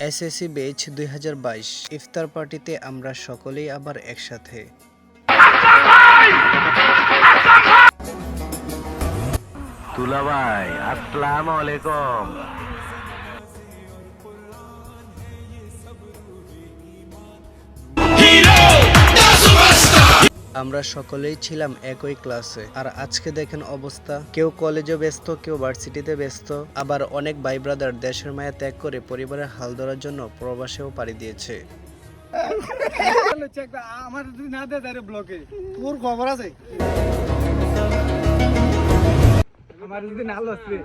SSC batch 2022 ইফতার পার্টিতে আমরা সকলেই আবার একসাথে। তুলা ভাই, আসসালামু আলাইকুম। আমরা সকলেই ছিলাম একই ক্লাসে, আর আজকে দেখেন অবস্থা। কেউ কলেজে ব্যস্ত, কেউ ভার্সিটিতে ব্যস্ত, আবার অনেক ভাই ব্রাদার দেশের মায়া ত্যাগ করে পরিবারের হাল ধরার জন্য প্রবাসেও পাড়ি দিয়েছে। আমার যদি না দেয় তাহলে ব্লকে তোর খবর আছে। আমার যদি না লসবে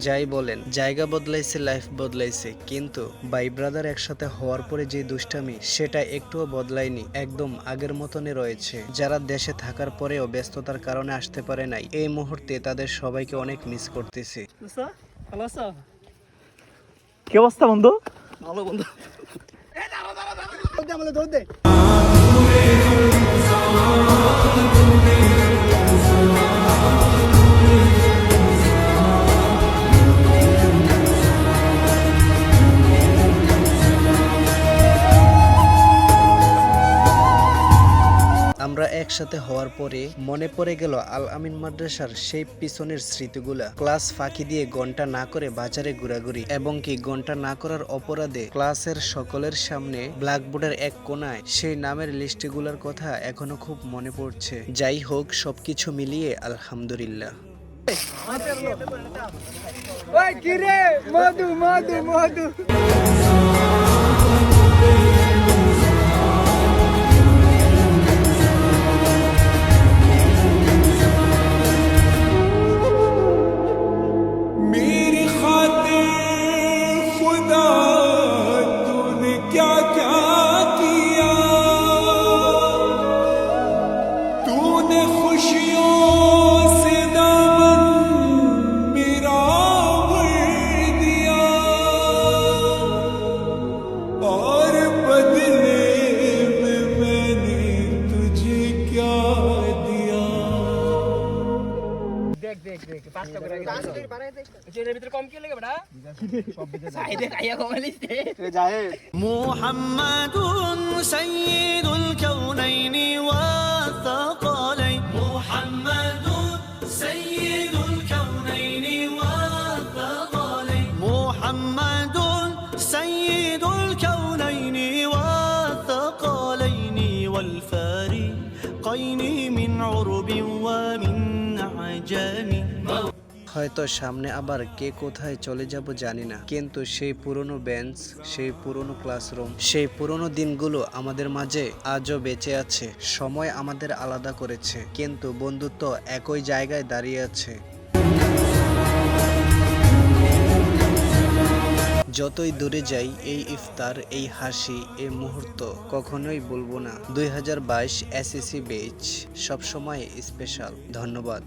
যাই বলেন, জায়গা বদলাইছে, লাইফ বদলাইছে, কিন্তু ভাই ব্রাদার একসাথে হওয়ার পরে যে দুষ্টামি, সেটা একটুও বদলায়নি, একদম আগের মতনই রয়েছে। যারা দেশে থাকার পরেও ব্যস্ততার কারণে আসতে পারে নাই, এই মুহূর্তে তাদের সবাইকে অনেক মিস করতেছি। কি অবস্থা বন্ধু? ভালো বন্ধু। দৌড় দে। আমরা একসাথে হওয়ার পরে মনে পড়ে গেল আল আমিন মাদ্রাসার সেই পিছনের স্মৃতিগুলা। ক্লাস ফাঁকি দিয়ে ঘন্টা না করে বাজারে ঘোরাঘুরি, এবং কি ঘন্টা না করার অপরাধে ক্লাসের সকলের সামনে ব্ল্যাকবোর্ডের এক কোনায় সেই নামের লিস্টগুলোর কথা এখনো খুব মনে পড়ছে। যাই হোক, সবকিছু মিলিয়ে আলহামদুলিল্লাহ। মধু মধু মধু মুহাম্মাদুন সাইয়্যিদুল কাউনাইনি ওয়াস সাকালাইন মুহাম্মাদুন সাইয়্যিদুল কাউনাইনি ওয়াস সাকালাইন মুহাম্মাদুন সাইয়্যিদুল কাউনাইনি ওয়াস সাকালাইন ওয়াল ফারিকাইনি মিন উরবিন ওয়া মিন আজামি। হয়তো সামনে আবার কে কোথায় চলে যাব জানি না, কিন্তু সেই পুরনো বেঞ্চ, সেই পুরনো ক্লাসরুম, সেই পুরনো দিনগুলো আমাদের মাঝে আজও বেঁচে আছে। সময় আমাদের আলাদা করেছে, কিন্তু বন্ধুত্ব একই জায়গায় দাঁড়িয়ে আছে। যতই দূরে যাই, এই ইফতার, এই হাসি, এই মুহূর্ত কখনোই ভুলবো না। 2022 এসএসসি ব্যাচ সবসময় স্পেশাল। ধন্যবাদ।